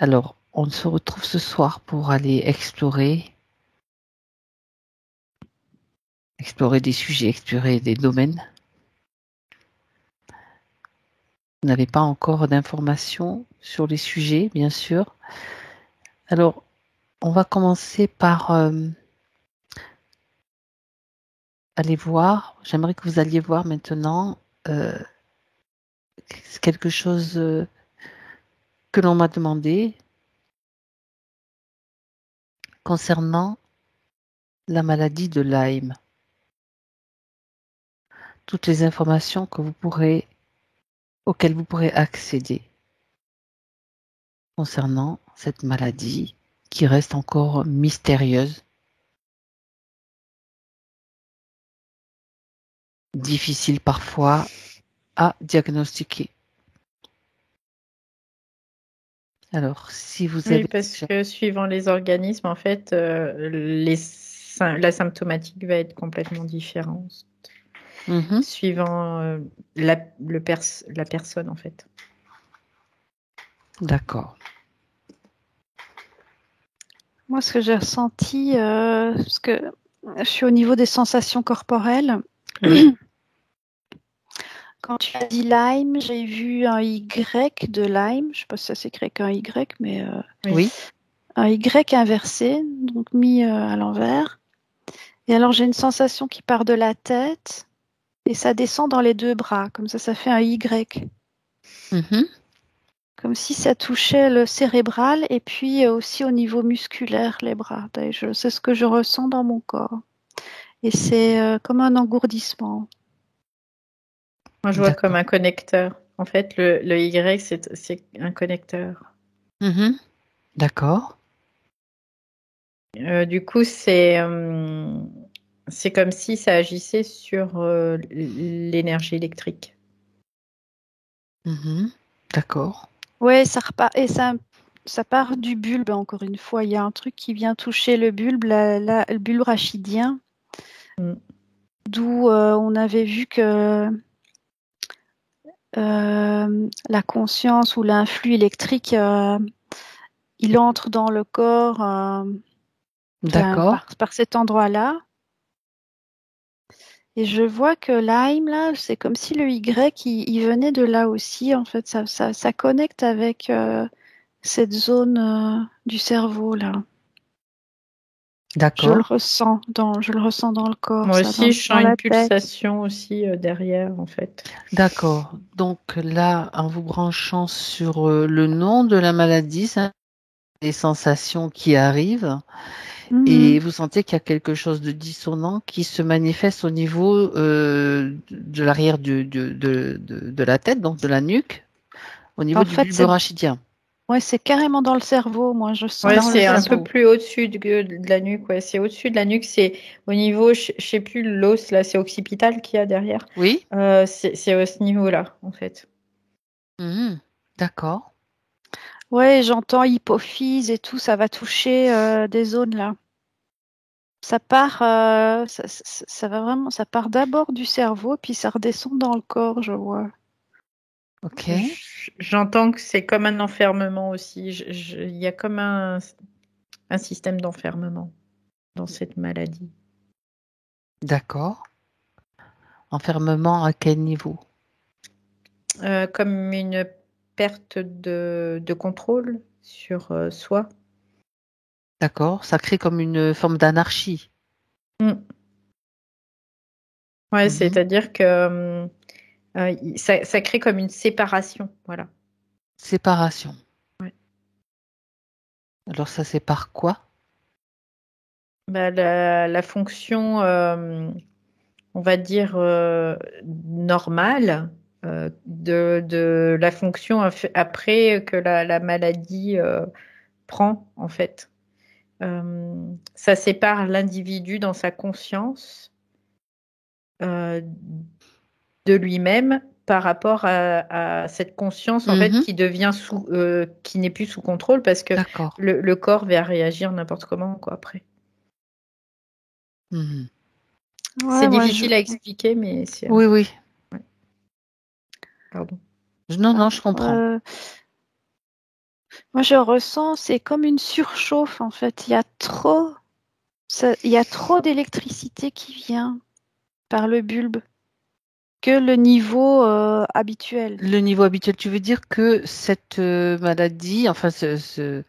Alors, on se retrouve ce soir pour aller explorer des sujets, explorer des domaines. Vous n'avez pas encore d'informations sur les sujets, bien sûr. Alors, on va commencer par aller voir. J'aimerais que vous alliez voir maintenant quelque chose que l'on m'a demandé concernant la maladie de Lyme. Toutes les informations auxquelles vous pourrez accéder concernant cette maladie qui reste encore mystérieuse, difficile parfois à diagnostiquer. Alors, si vous Oui, avez... parce que suivant les organismes, en fait, la symptomatique va être complètement différente. Suivant la personne, en fait. D'accord. Moi, ce que j'ai ressenti, parce que je suis au niveau des sensations corporelles. Oui. Quand tu as dit Lyme, j'ai vu un Y de Lyme. Je ne sais pas si ça s'écrit avec un Y, mais Oui. un Y inversé, donc mis à l'envers. Et alors, j'ai une sensation qui part de la tête et ça descend dans les deux bras. Comme ça fait un Y. Comme si ça touchait le cérébral et puis aussi au niveau musculaire, les bras. C'est ce que je ressens dans mon corps. Et c'est comme un engourdissement. Moi, je vois comme un connecteur. En fait, le Y, c'est un connecteur. D'accord. Du coup, c'est comme si ça agissait sur l'énergie électrique. D'accord. Ouais, ça repart et ça part du bulbe, encore une fois. Il y a un truc qui vient toucher le bulbe, le bulbe rachidien, d'où on avait vu que la conscience ou l'influx électrique, il entre dans le corps par cet endroit-là. Et je vois que Lyme, là, c'est comme si le Y, il venait de là aussi. En fait, ça connecte avec cette zone du cerveau, là. D'accord. Je le ressens dans le corps. Moi ça, aussi, je sens une la pulsation aussi derrière, en fait. D'accord. Donc là, en vous branchant sur le nom de la maladie, ça, les sensations qui arrivent, et vous sentez qu'il y a quelque chose de dissonant qui se manifeste au niveau de l'arrière de la tête, donc de la nuque, au niveau du bulbe rachidien. Ouais, c'est carrément dans le cerveau, moi, je sens. Ouais, c'est un peu plus au-dessus de la nuque. Ouais, c'est au-dessus de la nuque. C'est au niveau, je sais plus, l'os, là, c'est occipital qu'il y a derrière. Oui. C'est à ce niveau-là, en fait. D'accord. Ouais, j'entends hypophyse et tout, ça va toucher des zones là. Ça part, ça va vraiment, ça part d'abord du cerveau, puis ça redescend dans le corps, je vois. Ok. J'entends que c'est comme un enfermement aussi. Il y a comme un système d'enfermement dans cette maladie. D'accord. Enfermement à quel niveau? Comme une perte de contrôle sur soi. D'accord. Ça crée comme une forme d'anarchie. Ouais, c'est-à-dire que ça crée comme une séparation, voilà. Séparation. Ouais. Alors ça sépare quoi? La fonction, on va dire, normale de la fonction après que la maladie prend, en fait. Ça sépare l'individu dans sa conscience de lui-même par rapport à cette conscience en fait qui devient qui n'est plus sous contrôle parce que le corps va réagir n'importe comment quoi après. C'est difficile à expliquer mais c'est oui. Ouais. Pardon. Non, je comprends. Moi, je ressens, c'est comme une surchauffe, en fait. Il y a trop d'électricité qui vient par le bulbe que le niveau habituel. Le niveau habituel, tu veux dire que cette maladie, enfin, c'est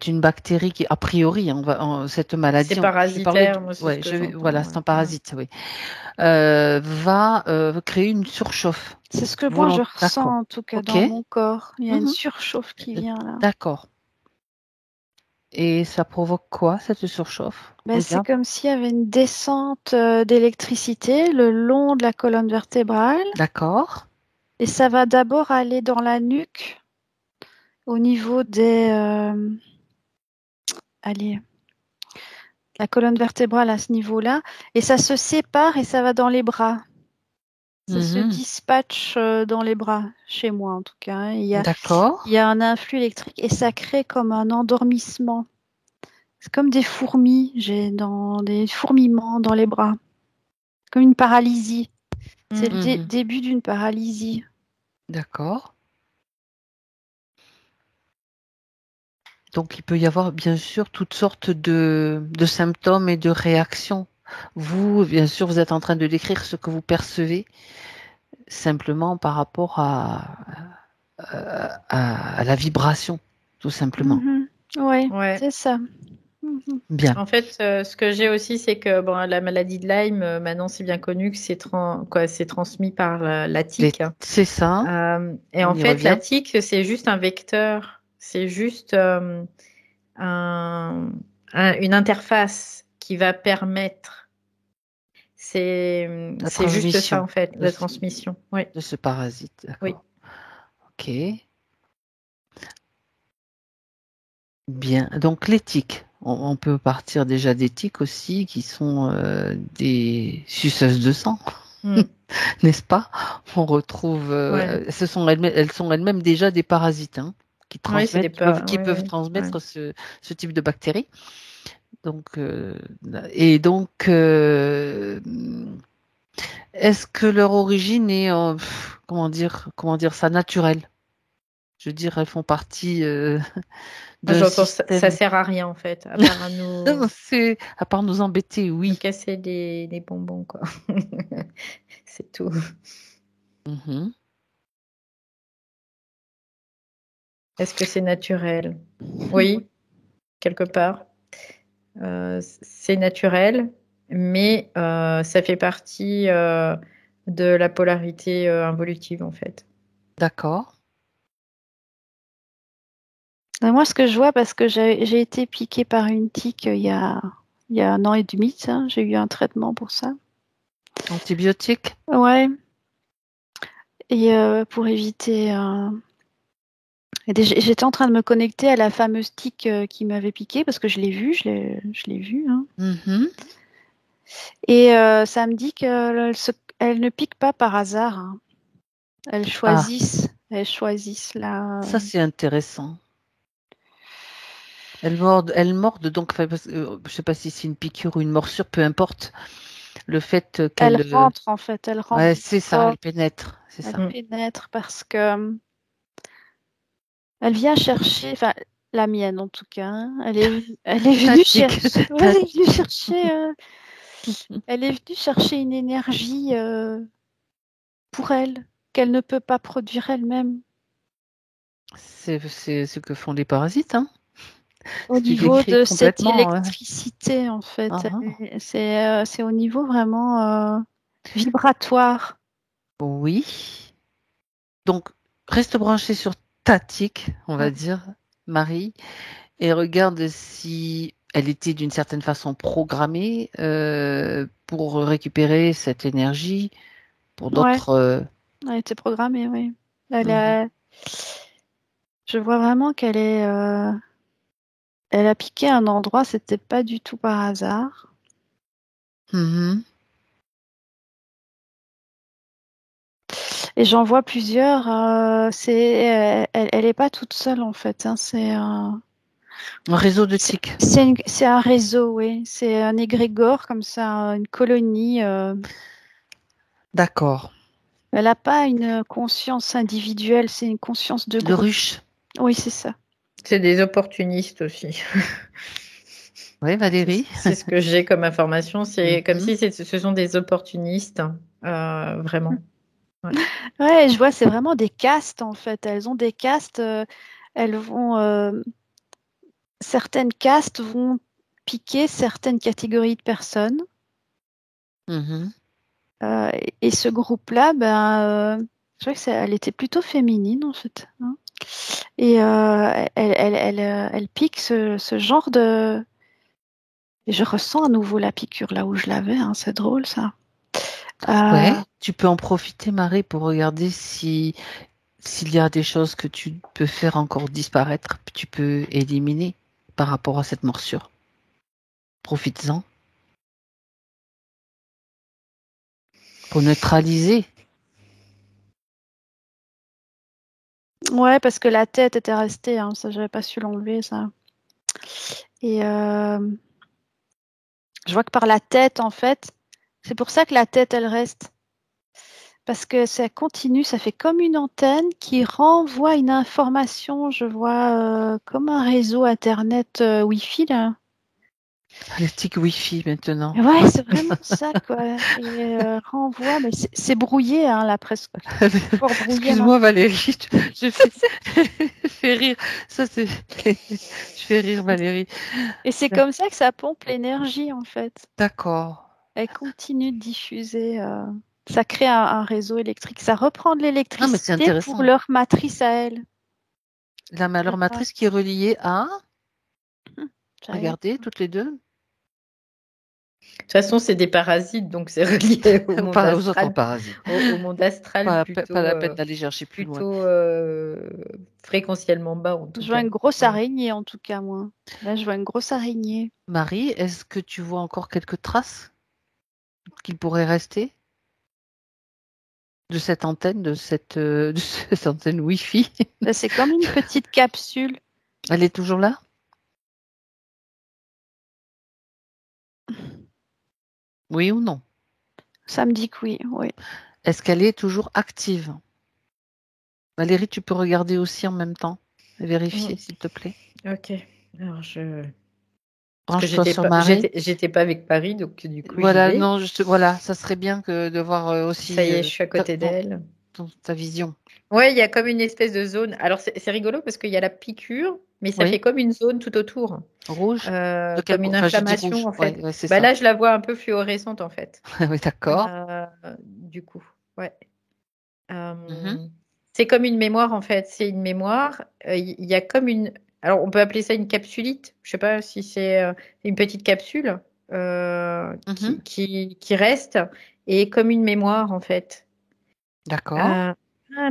une bactérie qui, a priori, cette maladie, c'est parasitaire, moi, c'est ce que j'entends. Voilà, c'est un parasite, oui, va créer une surchauffe. C'est ce que moi je ressens en tout cas dans mon corps. Il y a une surchauffe qui vient là. D'accord. Et ça provoque quoi, cette surchauffe? C'est comme s'il y avait une descente d'électricité le long de la colonne vertébrale. D'accord. Et ça va d'abord aller dans la nuque, au niveau la colonne vertébrale à ce niveau-là. Et ça se sépare et ça va dans les bras. Ça se dispatche dans les bras, chez moi en tout cas. D'accord. Il y a un influx électrique et ça crée comme un endormissement. C'est comme des fourmis, j'ai des fourmillements dans les bras. Comme une paralysie. C'est le début d'une paralysie. D'accord. Donc il peut y avoir bien sûr toutes sortes de symptômes et de réactions. Vous, bien sûr, vous êtes en train de décrire ce que vous percevez simplement par rapport à la vibration, tout simplement. Oui, c'est ça. Bien. En fait, ce que j'ai aussi, c'est que la maladie de Lyme, maintenant, c'est bien connu que c'est transmis par la tique. C'est ça. Et en fait, la tique, c'est juste un vecteur. C'est juste une interface qui va permettre. C'est juste ça, en fait, la transmission. Oui. De ce parasite. D'accord. Oui. Ok. Bien. Donc, les tiques. On peut partir déjà des tiques aussi, qui sont des suceuses de sang, n'est-ce pas? On retrouve, elles sont elles-mêmes déjà des parasites qui transmettent, qui peuvent transmettre ce type de bactéries. Donc, est-ce que leur origine est, comment dire ça, naturelle? Je veux dire, elles font partie J'entends ça sert à rien en fait, à part à part nous embêter, oui. Nous casser des bonbons, quoi. C'est tout. Est-ce que c'est naturel? Oui, quelque part. C'est naturel, mais ça fait partie de la polarité involutive en fait. D'accord. Moi, ce que je vois, parce que j'ai été piquée par une tique il y a 1 an et demi, j'ai eu un traitement pour ça. Antibiotique? Ouais. Et pour éviter... J'étais en train de me connecter à la fameuse tique qui m'avait piquée, parce que je l'ai vue, je l'ai vue. Et ça me dit qu'elle ne pique pas par hasard. Elles choisissent Ça, c'est intéressant. Elles mordent donc, je ne sais pas si c'est une piqûre ou une morsure, peu importe. Le fait qu'elle rentre en fait, elle rentre. Ouais, c'est ça, elle pénètre, c'est ça. Elle pénètre parce que elle vient chercher, enfin la mienne en tout cas, elle est venue chercher, elle est venue chercher une énergie pour elle qu'elle ne peut pas produire elle-même. C'est ce que font les parasites, Au niveau de cette électricité, en fait. C'est au niveau vraiment vibratoire. Oui. Donc, reste branché sur ta tique, on va dire, Marie, et regarde si elle était d'une certaine façon programmée pour récupérer cette énergie pour d'autres... Elle était programmée, oui. Je vois vraiment qu'elle est... Elle a piqué un endroit, c'était pas du tout par hasard. Et j'en vois plusieurs. Elle est pas toute seule en fait. C'est un réseau de tiques. C'est un réseau, oui. C'est un égrégore comme ça, une colonie. D'accord. Elle n'a pas une conscience individuelle, c'est une conscience de groupe. De ruche. Oui, c'est ça. C'est des opportunistes aussi. Oui, Valérie. C'est ce que j'ai comme information. C'est comme si ce sont des opportunistes, vraiment. Ouais, je vois, c'est vraiment des castes en fait. Elles ont des castes. Elles vont. Certaines castes vont piquer certaines catégories de personnes. Et ce groupe-là, je crois elle était plutôt féminine en fait. Hein. Et elle pique ce genre de. Et je ressens à nouveau la piqûre là où je l'avais. Hein. C'est drôle ça. Ouais, tu peux en profiter, Marie, pour regarder s'il y a des choses que tu peux faire encore disparaître, tu peux éliminer par rapport à cette morsure. Profites-en. Pour neutraliser. Ouais, parce que la tête était restée, hein, ça j'avais pas su l'enlever ça. Et je vois que par la tête en fait, c'est pour ça que la tête elle reste. Parce que ça continue, ça fait comme une antenne qui renvoie une information, je vois comme un réseau internet Wi-Fi là. Le tic Wi-Fi maintenant. Ouais, c'est vraiment ça quoi. Et renvoie, mais c'est brouillé hein, là presque. Fort brouillé. Excuse-moi Valérie, je fais rire. Ça c'est, je fais rire Valérie. Et c'est comme ça que ça pompe l'énergie en fait. D'accord. Elle continue de diffuser. Ça crée un réseau électrique. Ça reprend de l'électricité pour leur matrice à elle. Leur matrice qui est reliée à. Regardez, toutes les deux. De toute façon, c'est des parasites, donc c'est relié au monde pas astral. Aux autres parasites. Au monde astral, pas la peine d'aller chercher plus loin. Plutôt fréquentiellement bas, en tout cas. Je vois une grosse araignée, en tout cas, moi. Là, je vois une grosse araignée. Marie, est-ce que tu vois encore quelques traces qu'il pourrait rester de cette antenne, de cette antenne Wi-Fi? Là, c'est comme une petite capsule. Elle est toujours là? Oui ou non? Ça me dit que oui, oui. Est-ce qu'elle est toujours active? Valérie, tu peux regarder aussi en même temps. Vérifier, s'il te plaît. Ok. Alors, Branche-toi sur Marie. J'étais pas avec Paris, donc du coup, voilà, non, voilà, ça serait bien que de voir aussi. Ça y est, je suis à côté d'elle. Ta vision. Ouais, il y a comme une espèce de zone. Alors, c'est rigolo parce qu'il y a la piqûre, mais ça fait comme une zone tout autour. Rouge. Comme une inflammation, en fait. Ouais, là, je la vois un peu fluorescente, en fait. Oui, d'accord. Du coup, ouais. C'est comme une mémoire, en fait. C'est une mémoire. Il y a comme une. Alors, on peut appeler ça une capsulite. Je sais pas si c'est une petite capsule qui reste et comme une mémoire, en fait. D'accord.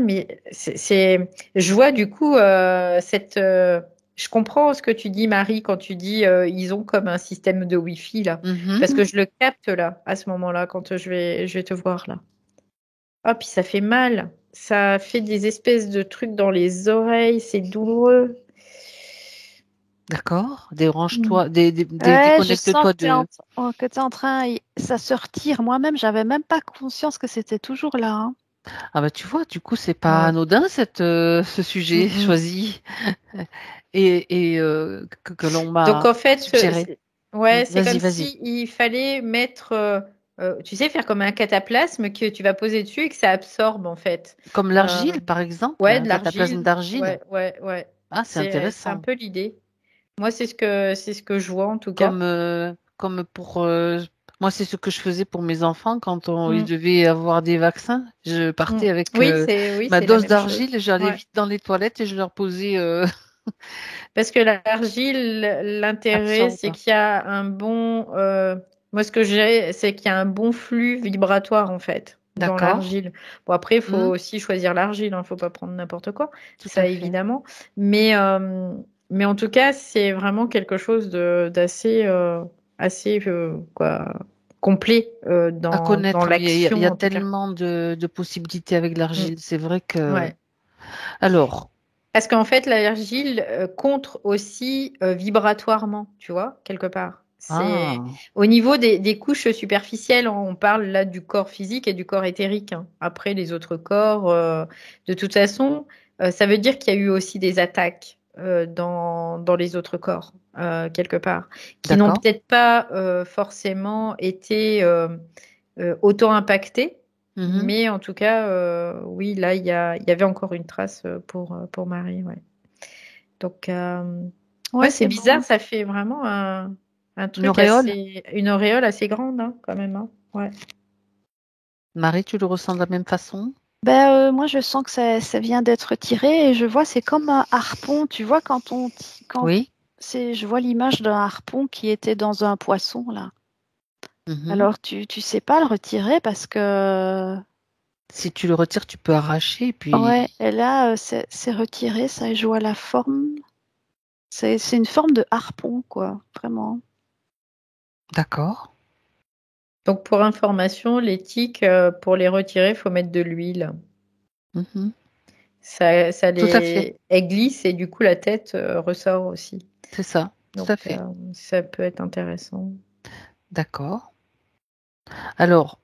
Mais je vois du coup je comprends ce que tu dis, Marie, quand tu dis ils ont comme un système de Wi-Fi là, parce que je le capte là à ce moment-là quand je vais te voir là. Oh, puis ça fait mal, ça fait des espèces de trucs dans les oreilles, c'est douloureux. D'accord. Dérange-toi, déconnecte-toi de. Que tu es en train, ça se retire. Moi-même, j'avais même pas conscience que c'était toujours là. Hein. Ah bah tu vois, du coup c'est pas anodin ce sujet choisi et que l'on m'a. Donc en fait, suggéré. C'est comme si il fallait mettre, tu sais, faire comme un cataplasme que tu vas poser dessus et que ça absorbe en fait. Comme l'argile par exemple. Ouais, de cataplasme d'argile. Ouais. Ah c'est intéressant. C'est un peu l'idée. Moi c'est ce que je vois en tout cas. Comme pour moi, c'est ce que je faisais pour mes enfants quand ils devaient avoir des vaccins. Je partais avec ma dose d'argile, j'allais vite dans les toilettes et je leur posais. Parce que l'argile, l'intérêt, c'est qu'il y a un bon. Moi, ce que j'ai, c'est qu'il y a un bon flux vibratoire en fait dans l'argile. Bon, après, il faut aussi choisir l'argile. Il ne faut pas prendre n'importe quoi. Ça, évidemment. Mais en tout cas, c'est vraiment quelque chose d'assez complet à connaître. dans l'action. Il y a tellement de possibilités avec l'argile. C'est vrai que. Ouais. Alors. Parce qu'en fait, l'argile contre aussi vibratoirement, tu vois, quelque part. C'est au niveau des couches superficielles, on parle là du corps physique et du corps éthérique. Hein. Après, les autres corps, de toute façon, ça veut dire qu'il y a eu aussi des attaques dans les autres corps, quelque part, qui n'ont peut-être pas forcément été autant impactés, mais en tout cas, oui, là, il y avait encore une trace pour Marie. Ouais. Donc, c'est bizarre, ça fait vraiment un truc une auréole assez grande, hein, quand même. Hein. Ouais. Marie, tu le ressens de la même façon? Moi, je sens que ça vient d'être tiré et je vois, c'est comme un harpon. Tu vois, oui. Je vois l'image d'un harpon qui était dans un poisson, là. Alors, tu sais pas le retirer parce que... Si tu le retires, tu peux arracher. Puis... Ouais, et là, c'est retiré, ça, je vois la forme. C'est une forme de harpon, quoi, vraiment. D'accord. Donc, pour information, les tiques, pour les retirer, il faut mettre de l'huile. Ça Tout à fait. Elle glisse et du coup, la tête ressort aussi. C'est ça, Donc, tout à fait. ça peut être intéressant. D'accord. Alors,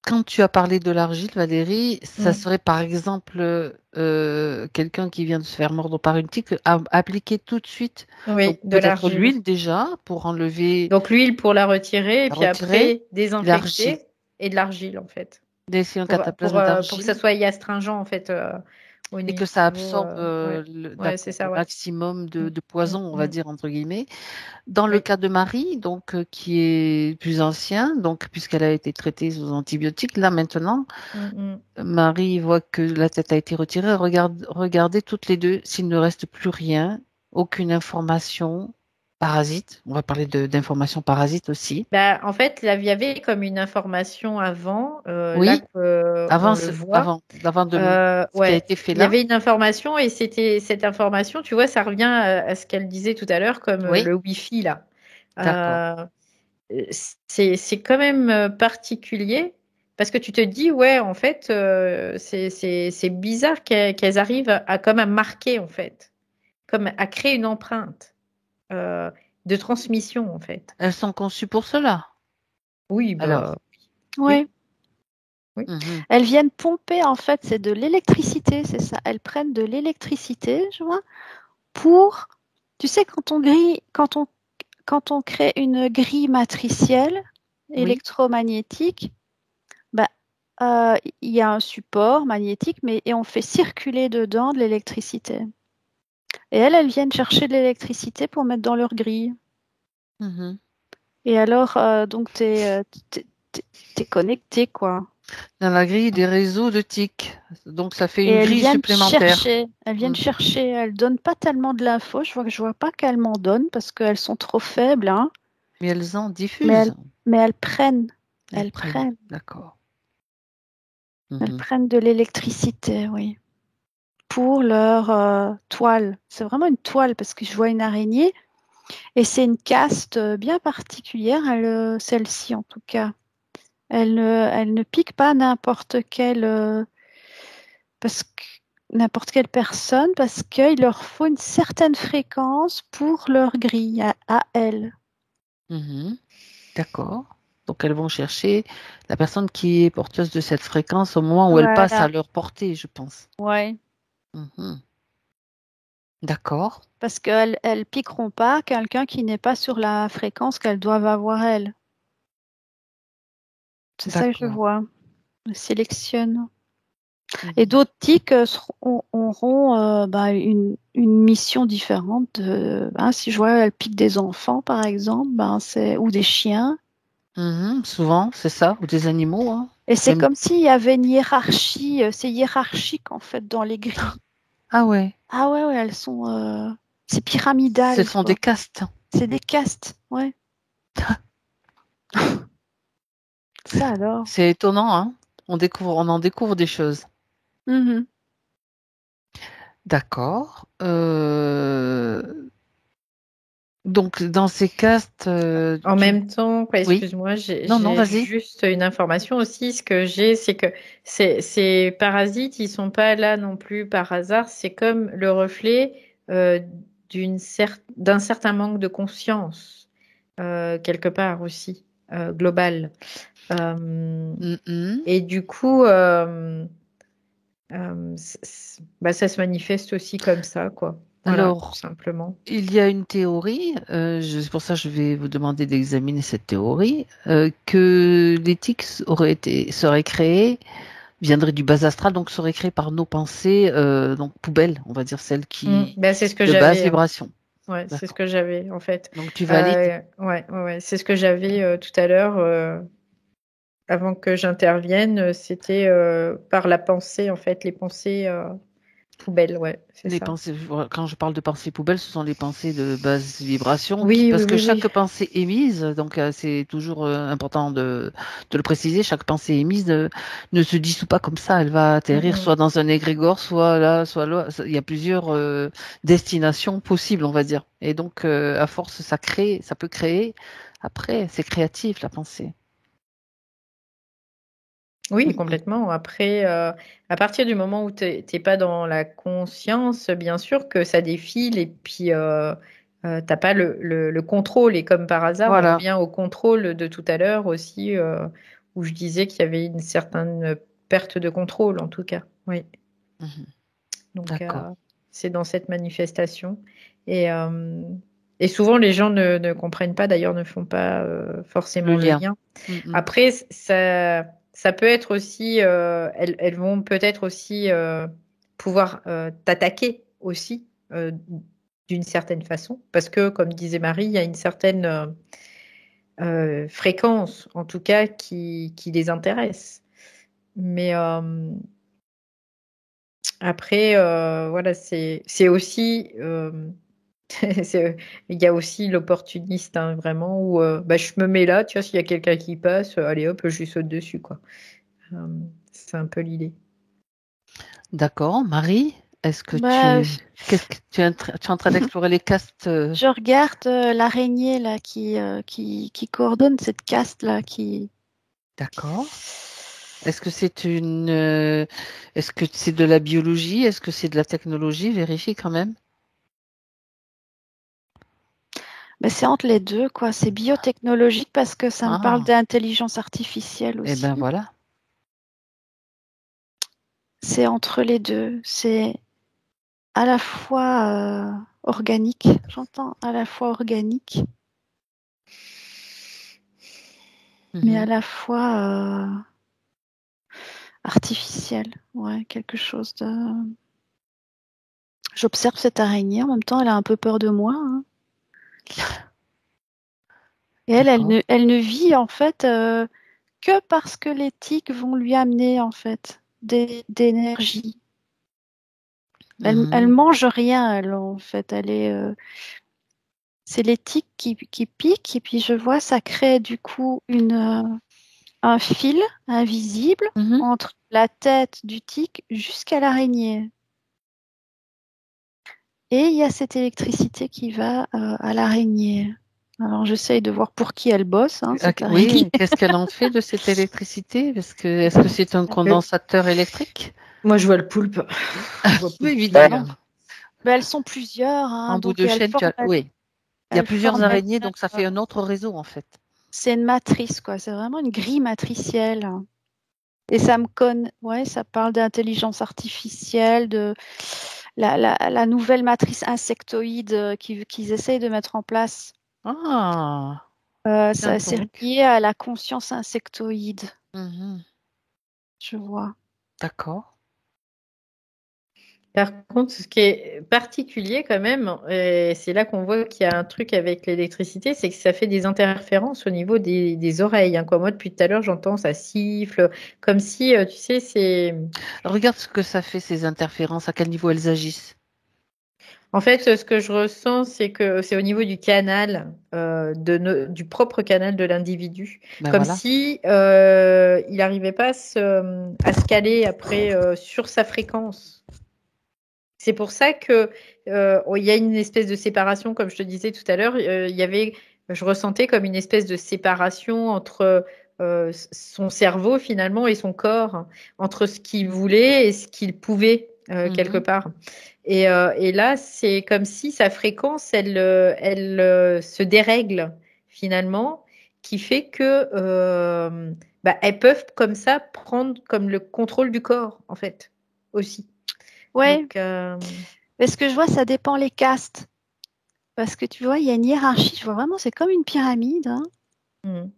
quand tu as parlé de l'argile, Valérie, ça serait par exemple quelqu'un qui vient de se faire mordre par une tique, appliquer tout de suite peut-être l'huile déjà pour enlever. Donc l'huile pour la retirer et puis après désinfecter et de l'argile en fait. Un cataplasme d'argile. Pour que ça soit astringent en fait. Et que ça absorbe le maximum de poison, on va dire entre guillemets. Dans le cas de Marie, donc qui est plus ancien, donc puisqu'elle a été traitée sous antibiotiques, là maintenant, Marie voit que la tête a été retirée. Regardez toutes les deux s'il ne reste plus rien, aucune information. Parasite, on va parler d'informations parasites aussi. En fait, il y avait comme une information avant. Oui, là, avant ce qui a été fait là. Il y avait une information et c'était cette information, tu vois, ça revient à ce qu'elle disait tout à l'heure, comme le Wi-Fi là. C'est quand même particulier parce que tu te dis, ouais, en fait, c'est bizarre qu'elles arrivent à comme à marquer en fait, comme à créer une empreinte. De transmission en fait. Elles sont conçues pour cela. Oui, alors. Oui. Elles viennent pomper en fait, c'est de l'électricité, c'est ça. Elles prennent de l'électricité, je vois, pour, tu sais, quand on crée une grille matricielle électromagnétique, il y a un support magnétique, et on fait circuler dedans de l'électricité. Et elles viennent chercher de l'électricité pour mettre dans leur grille. Et alors, donc, t'es connecté, quoi. Dans la grille des réseaux de tiques. Donc, ça fait une grille supplémentaire. Elles viennent chercher. Elles ne donnent pas tellement de l'info. Je vois pas qu'elles m'en donnent parce qu'elles sont trop faibles. Hein. Mais elles en diffusent. Mais elles prennent. Elles prennent. D'accord. Elles prennent de l'électricité, oui. Pour leur toile. C'est vraiment une toile parce que je vois une araignée. Et c'est une caste bien particulière, celle-ci en tout cas. Elle ne pique pas n'importe quelle personne parce qu'il leur faut une certaine fréquence pour leur grille à elles. D'accord. Donc elles vont chercher la personne qui est porteuse de cette fréquence au moment où elle passe à leur portée, je pense. Oui. D'accord. Parce qu'elles ne piqueront pas quelqu'un qui n'est pas sur la fréquence qu'elles doivent avoir elles. C'est ça que je vois. Je sélectionne. Et d'autres tiques auront une mission différente. Si je vois elles piquent des enfants, par exemple, ou des chiens. Souvent, c'est ça, ou des animaux. Hein. Et c'est comme s'il y avait une hiérarchie. C'est hiérarchique, en fait, dans les grilles. Ah ouais. Ah ouais, elles sont... c'est pyramidal. Ce sont des castes. C'est des castes, ouais. Ça alors. C'est étonnant, hein. On en découvre des choses. D'accord. Donc, dans ces castes... en même temps, excuse-moi, j'ai juste une information aussi. Ce que j'ai, c'est que ces parasites, ils sont pas là non plus par hasard. C'est comme le reflet d'un certain manque de conscience, quelque part aussi, global. Et du coup, ça se manifeste aussi comme ça, quoi. Voilà, Alors, tout simplement. il y a une théorie, c'est pour ça que je vais vous demander d'examiner cette théorie, que l'éthique serait créée, viendrait du bas astral, donc serait créée par nos pensées, donc poubelles, on va dire celles qui, C'est ce que de basse j'avais. vibration. Ouais, c'est ce D'accord. que j'avais en fait. Donc tu valides. Ouais, c'est ce que j'avais tout à l'heure avant que j'intervienne. C'était par la pensée en fait, les pensées poubelles, ouais, c'est Les ça. pensées, quand je parle de pensées poubelles, ce sont les pensées de basse vibration, Oui, parce oui, que oui, chaque oui. pensée émise, donc c'est toujours important de le préciser, chaque pensée émise ne se dissout pas comme ça, elle va atterrir Mhm. soit dans un égrégore, soit là, soit là. Il y a plusieurs destinations possibles, on va dire. Et donc, à force, ça peut créer. Après, c'est créatif la pensée. Oui, Mhm. complètement. Après, à partir du moment où t'es pas dans la conscience, bien sûr que ça défile et puis t'as pas le contrôle. Et comme par hasard, on Voilà. revient au contrôle de tout à l'heure aussi, où je disais qu'il y avait une certaine perte de contrôle, en tout cas. Oui. Mhm. Donc, D'accord. c'est dans cette manifestation. Et, euh, et souvent, les gens ne comprennent pas, d'ailleurs, ne font pas Le forcément le lien. lien. Mhm. Après, ça peut être aussi, elles vont peut-être aussi pouvoir t'attaquer aussi d'une certaine façon, parce que, comme disait Marie, il y a une certaine fréquence, en tout cas, qui les intéresse. Mais après, voilà, c'est aussi, il y a aussi l'opportuniste, hein, vraiment, où je me mets là, tu vois, s'il y a quelqu'un qui passe, allez hop, je lui saute dessus, quoi. Euh, c'est un peu l'idée. D'accord. Marie, est-ce que Bah, qu'est-ce que tu es en train d'explorer les castes je regarde l'araignée là qui coordonne cette caste là qui. D'accord. Est-ce que est-ce que c'est de la biologie? Est-ce que c'est de la technologie? Vérifie quand même. Bah, c'est entre les deux quoi. C'est biotechnologique parce que ça me parle Ah, d'intelligence artificielle eh aussi. ben voilà. C'est entre les deux. C'est à la fois organique. J'entends à la fois organique, mais à Mhm. la fois artificielle. Ouais, quelque chose de. J'observe cette araignée. En même temps, elle a un peu peur de moi, hein. Et D'accord. elle ne vit en fait que parce que les tiques vont lui amener en fait d'énergie. Elle Mhm. mange rien, elle en fait. C'est les tiques qui piquent et puis je vois ça crée du coup un fil invisible Mhm. entre la tête du tic jusqu'à l'araignée. Et il y a cette électricité qui va à l'araignée. Alors j'essaye de voir pour qui elle bosse, hein, cette araignée. Oui, qu'est-ce qu'elle en fait de cette électricité? Est-ce que c'est un condensateur électrique? Moi, je vois le poulpe. Je vois Oui, poulpiller. évidemment. Mais elles sont plusieurs, hein, En bout donc de chaîne, oui. Il y a elles plusieurs forment araignées, donc ça fait un autre réseau en fait. c'est une matrice, quoi. C'est vraiment une grille matricielle. Et ça me conne, ouais, ça parle d'intelligence artificielle, de la nouvelle matrice insectoïde qu'ils essayent de mettre en place. Ah, tiens C'est donc. lié à la conscience insectoïde, Mhm. je vois. D'accord. Par contre, ce qui est particulier quand même, et c'est là qu'on voit qu'il y a un truc avec l'électricité, c'est que ça fait des interférences au niveau des oreilles, hein, quoi. Moi, depuis tout à l'heure, j'entends ça siffle, comme si, tu sais, c'est... Regarde ce que ça fait, ces interférences, à quel niveau elles agissent. En fait, ce que je ressens, c'est que c'est au niveau du canal, du propre canal de l'individu, Ben comme voilà. si il n'arrivait pas à se caler après sur sa fréquence. C'est pour ça que il y a une espèce de séparation, comme je te disais tout à l'heure. Je ressentais comme une espèce de séparation entre son cerveau finalement et son corps, entre ce qu'il voulait et ce qu'il pouvait quelque Mhm. part. Et là, c'est comme si sa fréquence, elle se dérègle finalement, qui fait que elles peuvent comme ça prendre comme le contrôle du corps en fait. aussi. Ouais. Mais ce que je vois, ça dépend les castes. Parce que tu vois, il y a une hiérarchie. Je vois vraiment, c'est comme une pyramide. Hein.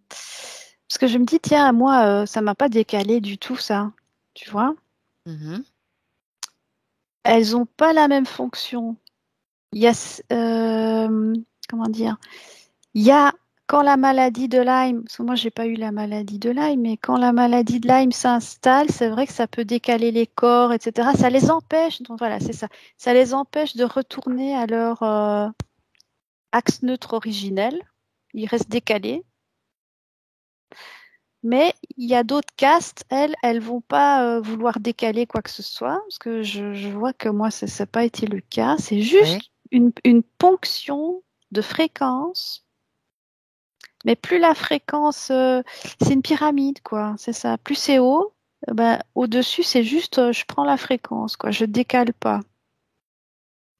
Parce que je me dis, tiens, moi, ça m'a pas décalé du tout, ça. Tu vois? Elles n'ont pas la même fonction. Il y a, comment dire? Il y a, quand la maladie de Lyme, parce que moi, j'ai pas eu la maladie de Lyme, mais quand la maladie de Lyme s'installe, c'est vrai que ça peut décaler les corps, etc. Ça les empêche, donc voilà, c'est ça. Ça les empêche de retourner à leur axe neutre originel. Ils restent décalés. Mais il y a d'autres castes, elles vont pas vouloir décaler quoi que ce soit, parce que je vois que moi, ça n'a pas été le cas. C'est juste une ponction de fréquence. Mais plus la fréquence, c'est une pyramide, quoi. C'est ça. Plus c'est haut, au-dessus, c'est juste, je prends la fréquence, quoi. Je décale pas.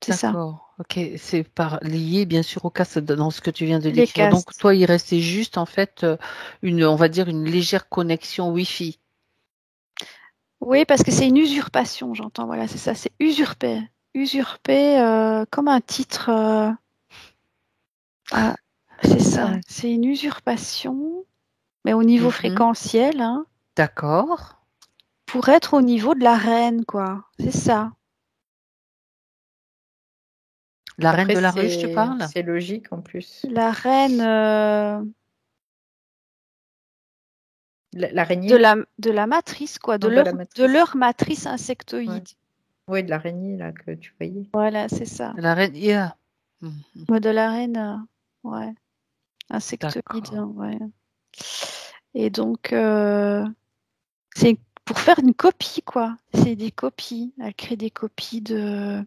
C'est ça. D'accord. Ok, c'est lié bien sûr au castes dans ce que tu viens de Les décrire. castes. Donc toi, il restait juste en fait on va dire une légère connexion Wi-Fi. Oui, parce que c'est une usurpation, j'entends. Voilà, c'est ça. C'est usurper. Usurper comme un titre. C'est ça. C'est une usurpation, mais au niveau fréquentiel. Hein, D'accord. pour être au niveau de la reine, quoi. C'est ça. La reine de la ruche, tu parles? C'est logique en plus. La reine l'araignée de la matrice, quoi, de leur matrice insectoïde. Oui, de l'araignée là que tu voyais. Voilà, c'est ça. La reine IA. De la reine, ouais, insectoïde, ouais. Et donc, c'est pour faire une copie, quoi. C'est des copies. Elle crée des copies de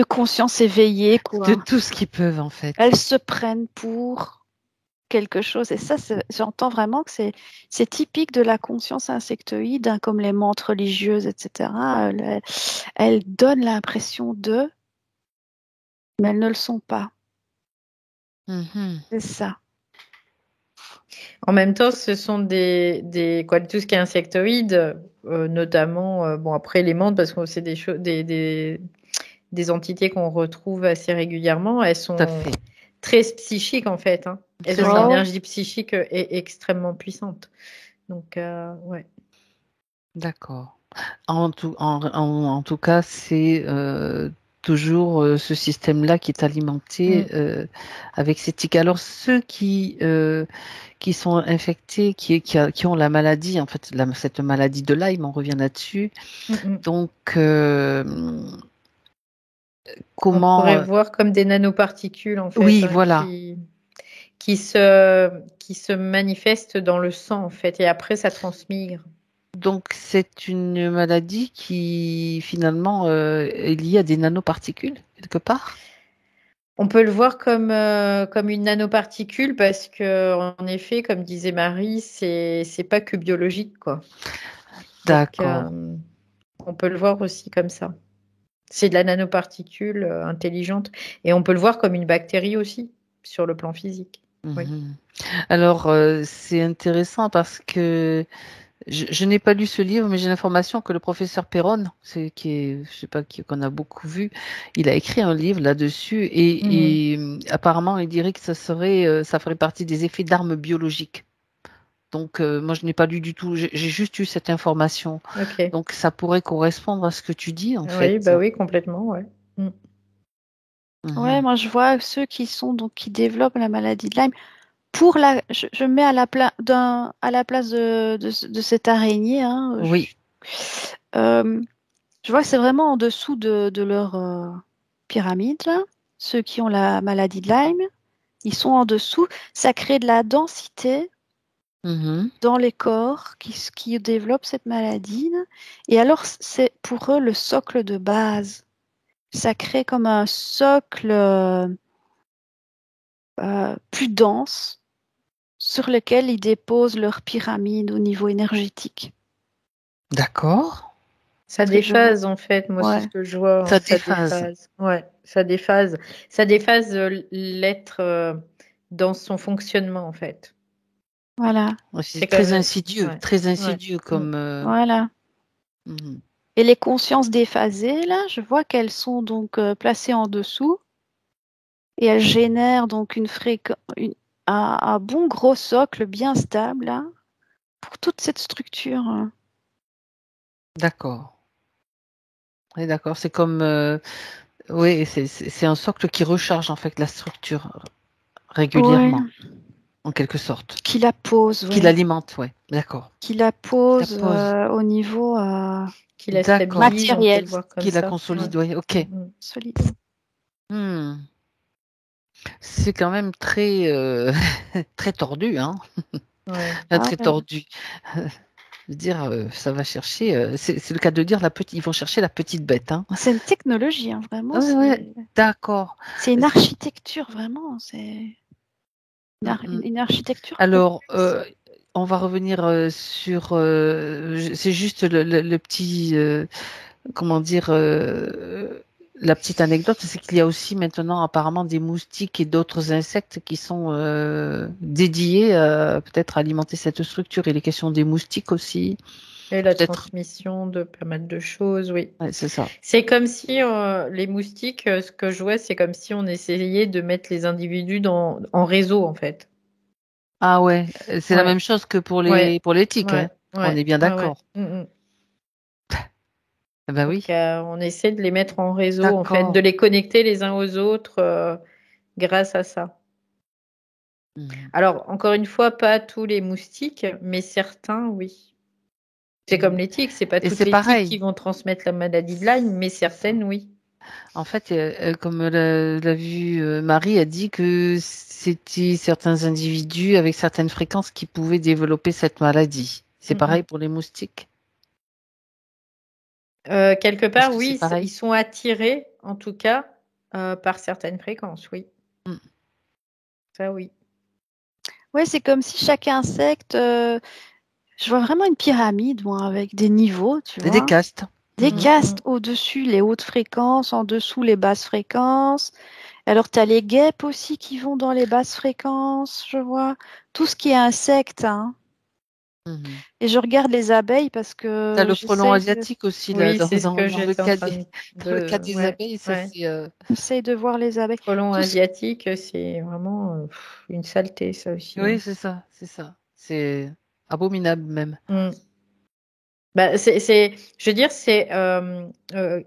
conscience éveillée, quoi. De tout ce qu'ils peuvent, en fait. Elles se prennent pour quelque chose. Et ça, j'entends vraiment que c'est typique de la conscience insectoïde, hein, comme les mantes religieuses, etc. Elles donnent l'impression d'eux, mais elles ne le sont pas. C'est ça. En même temps, ce sont tout ce qui est insectoïde, notamment, bon après les mantes, parce que c'est des entités qu'on retrouve assez régulièrement. Elles sont très psychiques en fait. Hein. Elles ont une énergie psychique extrêmement puissante. Donc, ouais. D'accord. En tout cas, c'est toujours ce système-là qui est alimenté avec ces tiques. Alors, ceux qui sont infectés, qui ont la maladie, en fait, cette maladie de Lyme, on revient là-dessus. Donc, comment... On pourrait voir comme des nanoparticules, en fait. Oui, voilà. Qui se manifestent dans le sang, en fait, et après, ça transmigre. Donc, c'est une maladie qui, finalement, est liée à des nanoparticules, quelque part? On peut le voir comme une nanoparticule parce que, en effet, comme disait Marie, c'est pas que biologique, quoi. D'accord. Donc, on peut le voir aussi comme ça. C'est de la nanoparticule intelligente. Et on peut le voir comme une bactérie aussi, sur le plan physique. Oui. Alors, c'est intéressant parce que je n'ai pas lu ce livre, mais j'ai l'information que le professeur Perron, je sais pas qu'on a beaucoup vu, il a écrit un livre là-dessus et apparemment il dirait que ça ferait partie des effets d'armes biologiques. Donc moi je n'ai pas lu du tout, j'ai juste eu cette information. Okay. Donc ça pourrait correspondre à ce que tu dis en fait. Oui, complètement, ouais. Ouais, moi je vois ceux qui développent la maladie de Lyme. Je mets à la place de cette araignée. Hein, oui. Je vois que c'est vraiment en dessous de leur pyramide. Là. Ceux qui ont la maladie de Lyme, ils sont en dessous. Ça crée de la densité dans les corps qui développent cette maladie. Et alors, c'est pour eux le socle de base. Ça crée comme un socle plus dense sur lequel ils déposent leur pyramide au niveau énergétique. D'accord. Ça déphase en fait, moi c'est ce que je vois. Ça déphase. Ouais, ça déphase. Ça déphase l'être dans son fonctionnement en fait. Voilà. C'est très insidieux, très insidieux comme. Voilà. Et les consciences déphasées, là, je vois qu'elles sont donc placées en dessous et elles génèrent donc un bon gros socle bien stable là, pour toute cette structure. D'accord. Oui, d'accord. C'est comme, oui, c'est un socle qui recharge en fait la structure Oui, régulièrement, en quelque sorte, qui la pose, qui oui. l'alimente, ouais. D'accord. Qui la pose au niveau qui la D'accord. stabilise, on peut matériel, le voir comme Qui la ça. consolide, Ouais. oui. Ok. solide. C'est quand même très, très tordu, hein. Ouais. Très tordu. Je veux dire, ça va chercher, c'est le cas de dire ils vont chercher la petite bête, hein. C'est une technologie, hein, vraiment. Ouais, d'accord. C'est une architecture, vraiment. C'est une architecture Alors, complexe. on va revenir sur. C'est juste le petit, comment dire, la petite anecdote, c'est qu'il y a aussi maintenant apparemment des moustiques et d'autres insectes qui sont dédiés peut-être à alimenter cette structure. Il est question des moustiques aussi. Et la Peut-être. transmission de pas mal de choses, oui. Ouais, c'est ça. C'est comme si les moustiques, ce que je vois, c'est comme si on essayait de mettre les individus en réseau, en fait. Ah ouais, c'est la Ouais, même chose que pour ouais, les tiques, hein. ouais, On ouais, est bien ouais, ouais. d'accord. Mm. Eh ben Donc, oui, on essaie de les mettre en réseau, en fait, de d'accord. les connecter les uns aux autres grâce à ça. Mhm. Alors, encore une fois, pas tous les moustiques, mais certains, oui. C'est comme Mhm. les tiques, c'est pas Et toutes c'est les tiques qui pareil. vont transmettre la maladie de Lyme, mais C'est ça. certaines, oui. En fait, comme l'a vu Marie, a dit que c'était certains individus avec certaines fréquences qui pouvaient développer cette maladie. C'est pareil Mm. pour les moustiques? Quelque Est-ce part, que c'est oui, ils pareil? sont attirés, en tout cas, par certaines fréquences, oui. Mm. Ça, oui. Ouais, c'est comme si chaque insecte, je vois vraiment une pyramide, moi, avec des niveaux, tu Des vois. castes. Des Mhm. castes au-dessus, les hautes fréquences, en dessous, les basses fréquences. Alors, tu as les guêpes aussi qui vont dans les basses fréquences, je vois. Tout ce qui est insecte, hein. Mhm. Et je regarde les abeilles parce T'as que le frelon j'essaye de, asiatique aussi là, Oui, c'est ce que dans le j'étais en cas train des, dans le cas des Ouais, abeilles, ça ouais. c'est. j'essaye de voir les abeilles. Frelon Tout ce- asiatique, c'est vraiment une saleté, ça aussi, Oui, hein. c'est ça, c'est ça. C'est abominable même. Mm. Bah, je veux dire, c'est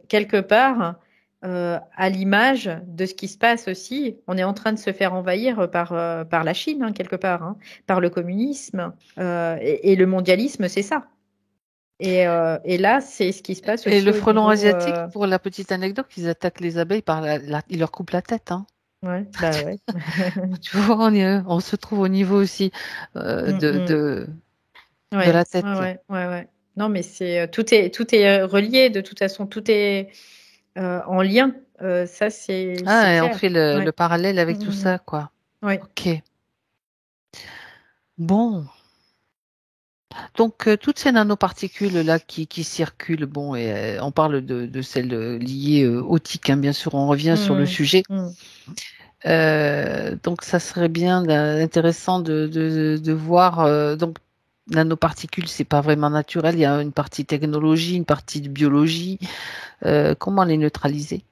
quelque part à l'image de ce qui se passe aussi. On est en train de se faire envahir par la Chine, hein, quelque part, hein, par le communisme et le mondialisme, c'est ça. Et là, c'est ce qui se passe Et aussi le au frelon niveau. asiatique, pour la petite anecdote, ils attaquent les abeilles ils leur coupent la tête, hein. Ouais, bah ouais. Tu vois, on se trouve au niveau aussi Mm, mm. de Ouais, la tête. ouais, ouais, ouais, ouais. Non, mais tout est relié. De toute façon, tout est en lien. Ça, c'est Ah, et on clair. fait le Ouais. parallèle Mm, avec tout mm, ça, quoi. mm. Ouais. Ok. Bon. Donc, toutes ces nanoparticules-là qui circulent, bon, et on parle de celles liées aux tiques, hein, bien sûr, on revient sur le Mm, sujet. mm. Donc, ça serait bien intéressant de voir. Donc, nanoparticules, c'est pas vraiment naturel. Il y a une partie technologie, une partie de biologie. Comment les neutraliser?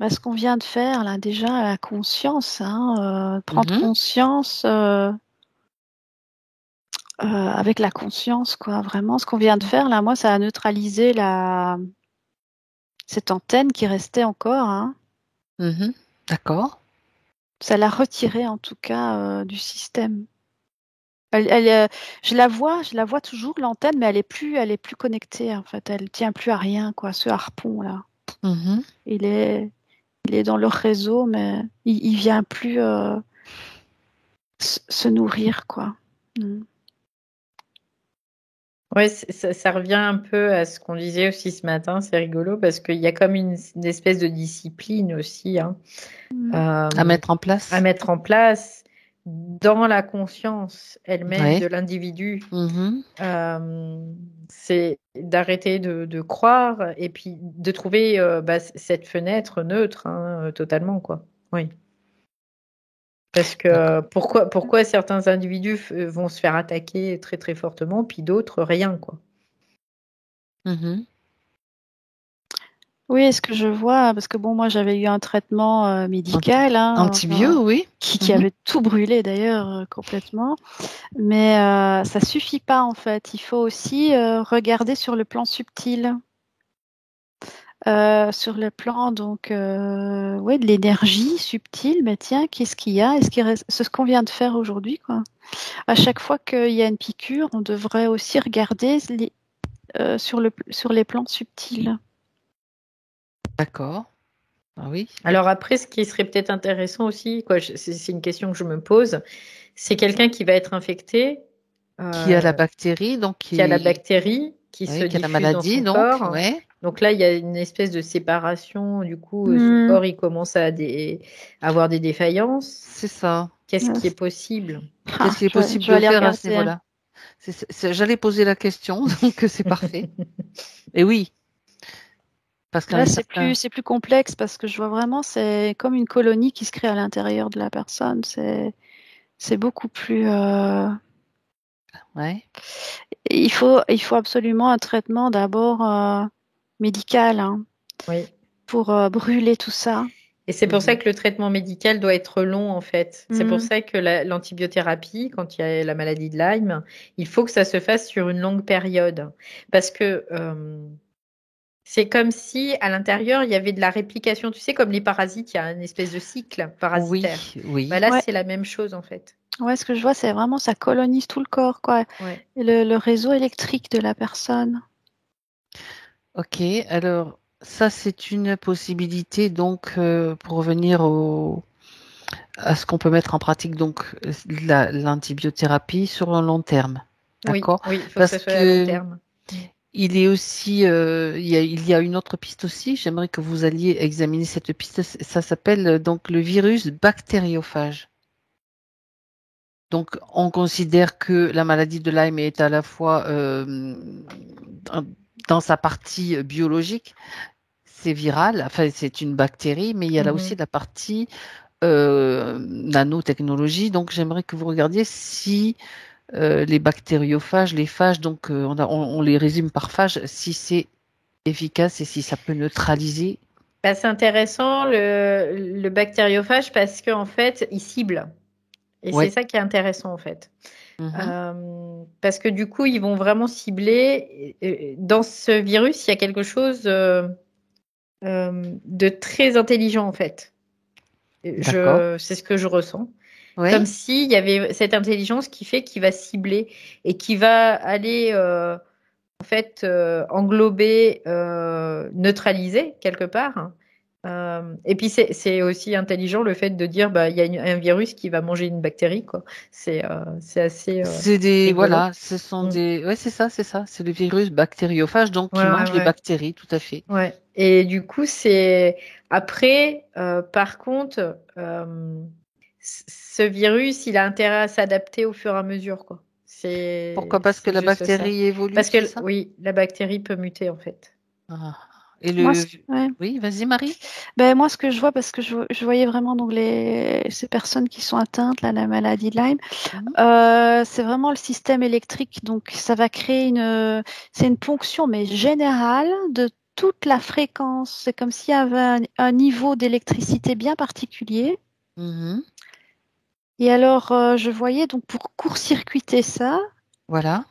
Bah, ce qu'on vient de faire là, déjà, la conscience, hein, prendre Mhm. conscience avec la conscience, quoi. Vraiment, ce qu'on vient de faire là, moi, ça a neutralisé cette antenne qui restait encore, hein. Mhm. D'accord. Ça l'a retirée en tout cas du système. Je la vois toujours l'antenne, mais elle est plus connectée en fait. Elle tient plus à rien, quoi. Ce harpon là, Mhm. il est, il est dans leur réseau, mais il vient plus se nourrir, quoi. Mm. Ouais, ça revient un peu à ce qu'on disait aussi ce matin. C'est rigolo parce qu'il y a comme une espèce de discipline aussi, hein, Mm. À euh, mettre en à place. mettre en place dans la conscience elle-même Ouais. de l'individu. Mhm. C'est d'arrêter de croire et puis de trouver cette fenêtre neutre, hein, totalement, quoi. Oui. Parce que pourquoi certains individus vont se faire attaquer très très fortement, puis d'autres rien, quoi. Oui, ce que je vois, parce que bon, moi j'avais eu un traitement médical, Antibio, oui. qui avait tout brûlé d'ailleurs complètement, mais ça suffit pas en fait. Il faut aussi regarder sur le plan subtil, sur le plan donc de l'énergie subtile. Mais tiens, qu'est-ce qu'il y a? Est-ce qu'il reste... C'est ce qu'on vient de faire aujourd'hui, quoi. À chaque fois qu'il y a une piqûre, on devrait aussi regarder sur les plans subtils. D'accord. Ah oui. Alors après, ce qui serait peut-être intéressant aussi, c'est une question que je me pose, c'est quelqu'un qui va être infecté, qui a la bactérie, donc qui a la bactérie, qui se qui a la diffuse maladie, dans son corps. ouais. Donc là, il y a une espèce de séparation. Du coup, son corps, il commence à avoir des défaillances. C'est ça. Qu'est-ce qui est possible? Qu'est-ce qui est possible de faire à ce niveau-là? J'allais poser la question, donc c'est parfait. Et oui. Parce que là, c'est plus complexe parce que je vois vraiment, c'est comme une colonie qui se crée à l'intérieur de la personne. C'est beaucoup plus. Ouais. Il faut absolument un traitement d'abord médical, oui. pour brûler tout ça. Et c'est pour ça que le traitement médical doit être long, en fait. C'est pour ça que l'antibiothérapie, quand il y a la maladie de Lyme, il faut que ça se fasse sur une longue période. Parce que c'est comme si à l'intérieur, il y avait de la réplication. Tu sais, comme les parasites, il y a une espèce de cycle parasitaire. Oui. Bah là, c'est la même chose, en fait. Ouais, ce que je vois, c'est vraiment, ça colonise tout le corps, quoi. Ouais. Et le réseau électrique de la personne. Ok, alors ça, c'est une possibilité, donc, pour revenir à ce qu'on peut mettre en pratique, donc l'antibiothérapie sur un long terme. D'accord? Oui, il faut que ça soit à long terme. Il est aussi, il y a une autre piste aussi. J'aimerais que vous alliez examiner cette piste. Ça s'appelle donc le virus bactériophage. Donc, on considère que la maladie de Lyme est à la fois dans sa partie biologique, c'est viral, enfin c'est une bactérie, mais il y a là aussi la partie nanotechnologie. Donc, j'aimerais que vous regardiez si les bactériophages, les phages, donc on les résume par phage, si c'est efficace et si ça peut neutraliser. Bah, c'est intéressant le bactériophage parce qu'en fait, il cible. Et c'est ça qui est intéressant en fait. Parce que du coup, ils vont vraiment cibler. Dans ce virus, il y a quelque chose de très intelligent en fait. C'est ce que je ressens. Ouais. Comme s'il y avait cette intelligence qui fait qu'il va cibler et qui va aller en fait englober, neutraliser quelque part. Et puis c'est aussi intelligent le fait de dire il y a un virus qui va manger une bactérie, quoi. C'est assez. C'est des rigolo. voilà, ce sont des c'est ça, c'est le virus bactériophage donc qui mange les bactéries, tout à fait. Ouais. Et du coup c'est après par contre ce virus il a intérêt à s'adapter au fur et à mesure, quoi. Pourquoi? Parce que la bactérie évolue. Parce que oui, la bactérie peut muter en fait. Et oui, vas-y Marie. Ben, moi, ce que je vois, parce que je voyais vraiment donc ces personnes qui sont atteintes là, la maladie de Lyme, c'est vraiment le système électrique. Donc, ça va créer c'est une ponction, mais générale de toute la fréquence. C'est comme s'il y avait un niveau d'électricité bien particulier. Et alors, je voyais donc pour court-circuiter ça. Voilà.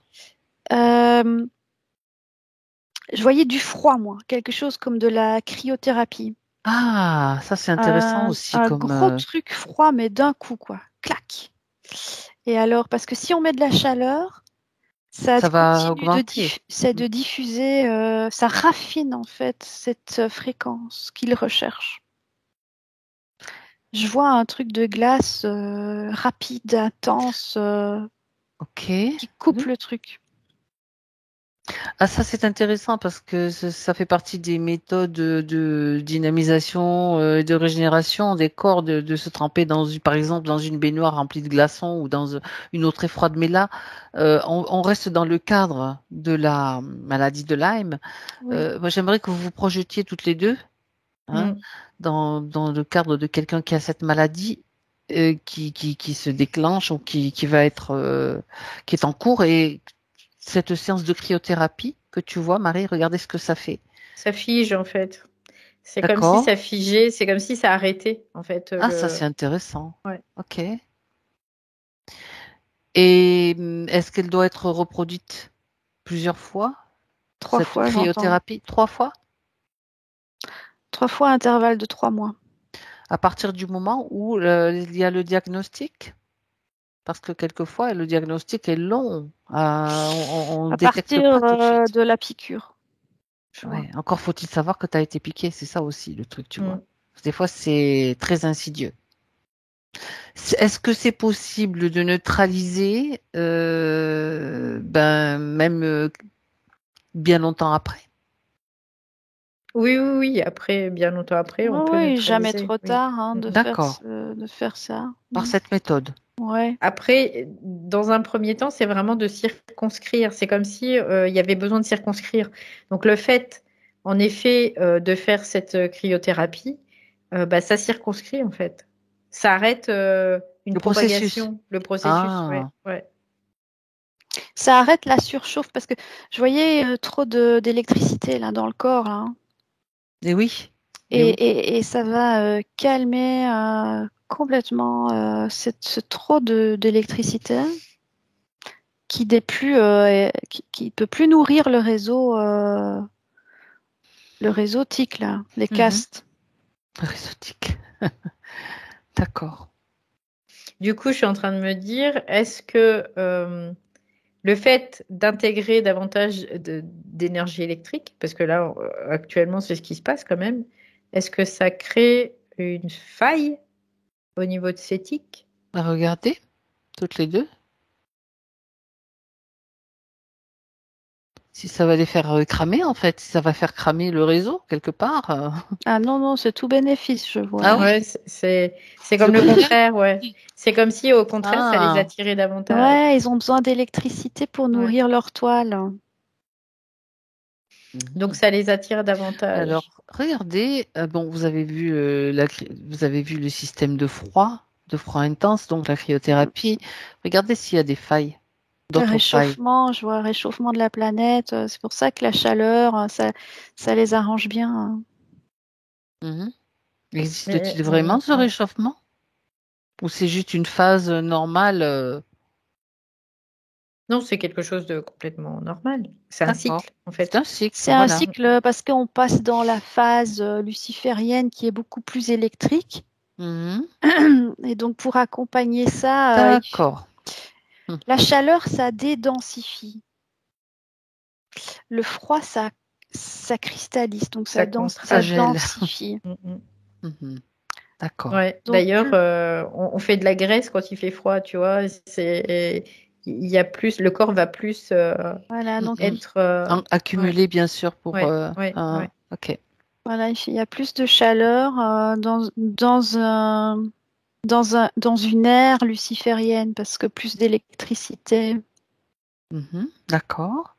Je voyais du froid, moi, quelque chose comme de la cryothérapie. Ah, ça c'est intéressant aussi. Un gros truc froid, mais d'un coup, quoi. Clac. Et alors, parce que si on met de la chaleur, ça va augmenter. C'est de diffuser, ça raffine en fait cette fréquence qu'il recherche. Je vois un truc de glace rapide, intense, qui coupe le truc. Ah, ça c'est intéressant parce que ça fait partie des méthodes de dynamisation et de régénération des corps de se tremper par exemple dans une baignoire remplie de glaçons ou dans une eau très froide. Mais là, on reste dans le cadre de la maladie de Lyme. Moi, j'aimerais que vous vous projetiez toutes les deux dans le cadre de quelqu'un qui a cette maladie qui se déclenche ou qui va être qui est en cours. Et cette séance de cryothérapie que tu vois, Marie, regardez ce que ça fait. Ça fige en fait. C'est comme D'accord. si ça figeait, c'est comme si ça arrêtait en fait. Ah, ça c'est intéressant. Ouais. Ok. Et est-ce qu'elle doit être reproduite plusieurs fois? 3 cette fois, cryothérapie? 3 fois? 3 fois à intervalle de 3 mois. À partir du moment où il y a le diagnostic? Parce que quelquefois, le diagnostic est long. On À détecte partir pas tout de suite. de la piqûre. Ouais. Encore faut-il savoir que tu as été piqué. C'est ça aussi le truc, tu vois. Des fois, c'est très insidieux. Est-ce que c'est possible de neutraliser même bien longtemps après? Oui. Après, bien longtemps après, on peut neutraliser. Jamais trop tard de faire ça. Par cette méthode. Ouais. Après, dans un premier temps, c'est vraiment de circonscrire. C'est comme si il y avait besoin de circonscrire. Donc le fait, en effet, de faire cette cryothérapie, ça circonscrit en fait. Ça arrête une propagation, le processus. Ouais. Ça arrête la surchauffe parce que je voyais trop d'électricité là dans le corps. Là. Et oui. Et ça va calmer complètement ce trop d'électricité qui peut plus nourrir le réseau TIC là, les castes. Le réseau TIC. D'accord. Du coup, je suis en train de me dire, est-ce que le fait d'intégrer davantage d'énergie électrique, parce que là, actuellement, c'est ce qui se passe quand même, est-ce que ça crée une faille au niveau de ces tics? Regardez, toutes les deux. Si ça va les faire cramer, en fait, si ça va faire cramer le réseau, quelque part. Ah non, c'est tout bénéfice, je vois. Ah ouais, c'est comme le contraire, ouais. C'est comme si, au contraire, ça les attirait davantage. Ouais, ils ont besoin d'électricité pour nourrir leur toile. Donc, ça les attire davantage. Alors, regardez, vous avez vu le système de froid intense, donc la cryothérapie. Regardez s'il y a des failles. Le réchauffement, je vois réchauffement de la planète. C'est pour ça que la chaleur, ça les arrange bien. Existe-t-il vraiment ce réchauffement? Ou c'est juste une phase normale? Non, c'est quelque chose de complètement normal. C'est un cycle, en fait. C'est un cycle. C'est un cycle parce qu'on passe dans la phase luciférienne qui est beaucoup plus électrique. Et donc, pour accompagner ça, la chaleur, ça dédensifie. Le froid, ça cristallise, donc ça densifie. D'accord. Ouais. D'ailleurs, on fait de la graisse quand il fait froid, tu vois. Il y a plus, le corps va plus être accumulé, bien sûr, pour. Ok. Voilà, il y a plus de chaleur dans une ère luciférienne parce que plus d'électricité. D'accord.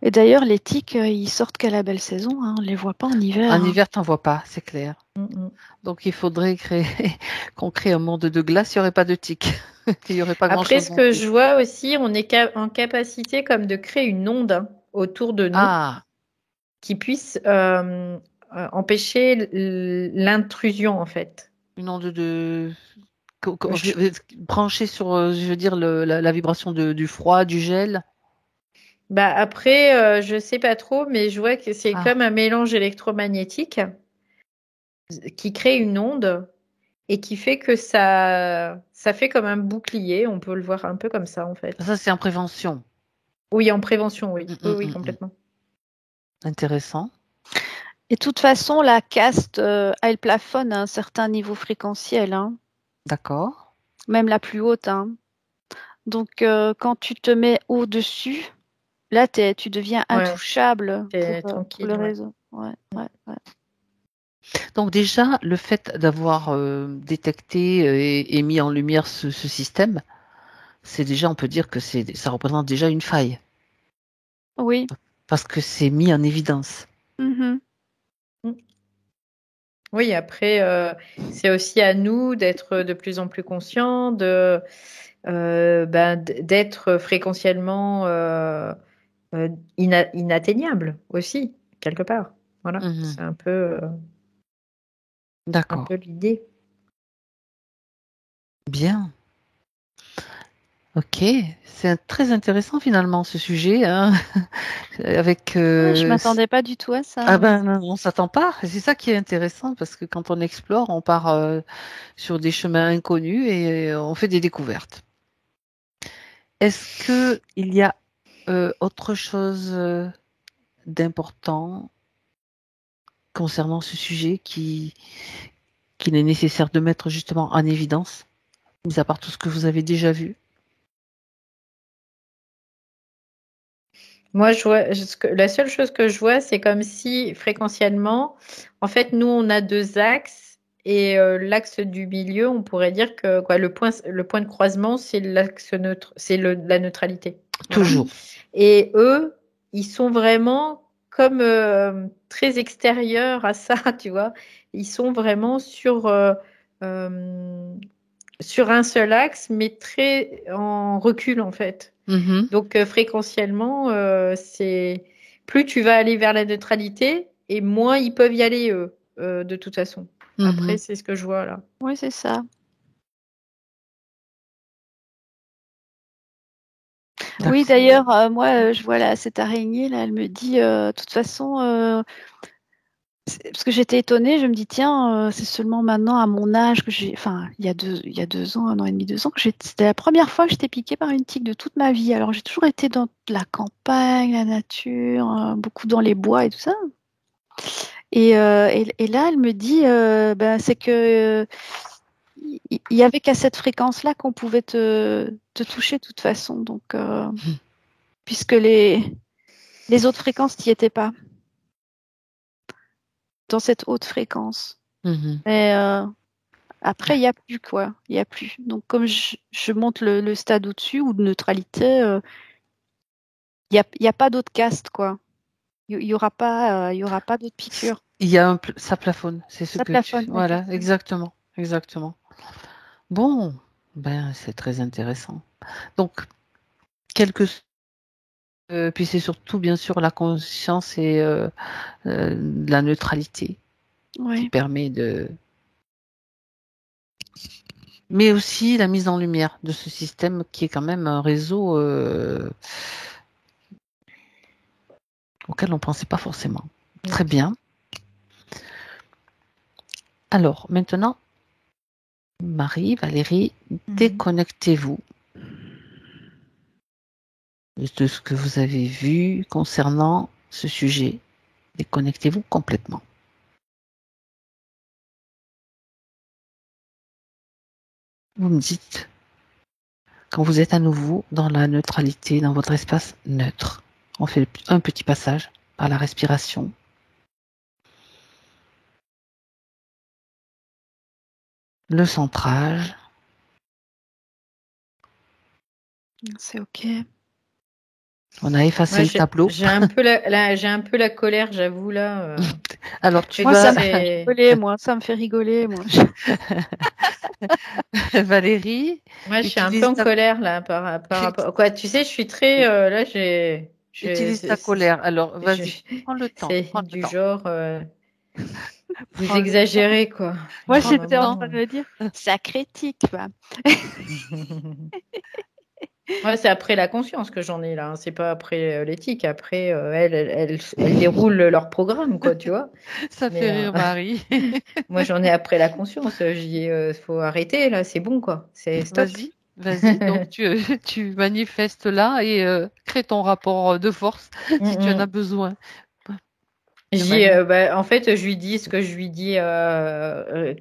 Et d'ailleurs, les tiques, ils sortent qu'à la belle saison. On ne les voit pas en hiver. En hiver, t'en vois pas, c'est clair. Donc, il faudrait qu'on crée un monde de glace, il n'y aurait pas de tiques. Il y aurait pas grand-chose. Après, ce que je vois aussi, on est en capacité comme de créer une onde autour de nous qui puisse empêcher l'intrusion, en fait. Une onde branchée sur, je veux dire, la vibration du froid, du gel. Après, je sais pas trop, mais je vois que c'est comme un mélange électromagnétique qui crée une onde et qui fait que ça fait comme un bouclier. On peut le voir un peu comme ça, en fait. Ça, c'est en prévention. Oui, en prévention, oui. Oui, complètement. Intéressant. Et de toute façon, la caste, elle plafonne à un certain niveau fréquentiel. D'accord. Même la plus haute. Donc, quand tu te mets au-dessus, là, tu deviens intouchable pour le réseau. Ouais. Donc déjà, le fait d'avoir détecté et mis en lumière ce système, c'est déjà, on peut dire que ça représente déjà une faille. Oui. Parce que c'est mis en évidence. Oui, après, c'est aussi à nous d'être de plus en plus conscients, d'être fréquentiellement inatteignable aussi, quelque part. Voilà, c'est un peu D'accord. l'idée. Bien. Ok, c'est très intéressant finalement ce sujet, hein. Avec. Je m'attendais pas du tout à ça. Ah ben, on s'attend pas. C'est ça qui est intéressant parce que quand on explore, on part sur des chemins inconnus et on fait des découvertes. Est-ce que il y a autre chose d'important concernant ce sujet qu'il est nécessaire de mettre justement en évidence, mis à part tout ce que vous avez déjà vu? Moi, la seule chose que je vois, c'est comme si fréquentiellement, en fait, nous, on a deux axes et l'axe du milieu, on pourrait dire que le point de croisement, c'est l'axe neutre, c'est la neutralité. Toujours. Voilà. Et eux, ils sont vraiment comme très extérieurs à ça, tu vois. Ils sont vraiment sur un seul axe, mais très en recul, en fait. Donc, fréquentiellement, c'est plus tu vas aller vers la neutralité et moins ils peuvent y aller, eux, de toute façon. Après, c'est ce que je vois là. Oui, c'est ça. Oui, d'ailleurs, moi, je vois là, cette araignée, là, elle me dit, de toute façon, parce que j'étais étonnée, je me dis, tiens, c'est seulement maintenant à mon âge que il y a 2 ans, 1 an et demi, 2 ans, c'était la première fois que j'étais piquée par une tique de toute ma vie. Alors, j'ai toujours été dans la campagne, la nature, beaucoup dans les bois et tout ça. Et là, elle me dit, c'est que il y avait qu'à cette fréquence-là qu'on pouvait te toucher de toute façon. Donc, puisque les autres fréquences n'y étaient pas dans cette haute fréquence. Mais après, il n'y a plus, quoi. Il n'y a plus. Donc, comme je monte le stade au-dessus ou de neutralité, il n'y a pas d'autre caste, quoi. Il y aura pas d'autres piqûres. Il y a ça plafonne, c'est ce Ça que plafonne. Voilà, exactement. Bon, ben c'est très intéressant. Donc, puis c'est surtout bien sûr la conscience et la neutralité qui permet mais aussi la mise en lumière de ce système qui est quand même un réseau auquel on ne pensait pas forcément. Très bien. Alors, maintenant, Marie, Valérie, déconnectez-vous de ce que vous avez vu concernant ce sujet. Déconnectez-vous complètement. Vous me dites quand vous êtes à nouveau dans la neutralité, dans votre espace neutre. On fait un petit passage par la respiration. Le centrage. C'est OK. On a effacé le tableau. J'ai un peu la colère, j'avoue là. Alors ça me fait rigoler, moi. Ça me fait rigoler, moi. Valérie. Moi, je suis un peu en colère là par rapport. Quoi, tu sais, je suis très là. Utilise ta colère. Alors, vas-y, prends le temps. C'est du genre. Vous exagérez, quoi. Moi, j'étais en train de me dire, ça critique, quoi. Ouais, c'est après la conscience que j'en ai là. Hein. C'est pas après l'éthique. Après, elles déroulent leur programme, quoi, tu vois. Ça fait rire, Marie. Moi, j'en ai après la conscience. Je dis, faut arrêter là. C'est bon, quoi. C'est stop. Vas-y. Donc, tu manifestes là et crée ton rapport de force si tu en as besoin. En fait, je lui dis ce que je lui dis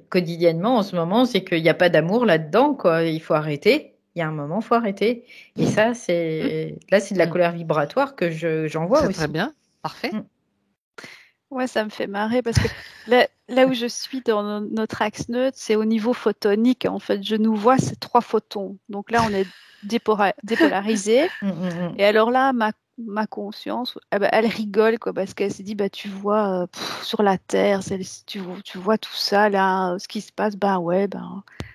quotidiennement en ce moment, c'est qu'il n'y a pas d'amour là-dedans, quoi. Il faut arrêter. Il y a un moment, il faut arrêter. Et ça, c'est de la colère vibratoire que j'envoie aussi. Très bien, parfait. Ouais, ça me fait marrer parce que là où je suis dans notre axe neutre, c'est au niveau photonique. En fait, je nous vois, c'est 3 photons. Donc là, on est dépolarisé. Et alors là, ma conscience, elle rigole, quoi, parce qu'elle s'est dit, tu vois, sur la Terre, tu vois tout ça, là, ce qui se passe, ouais,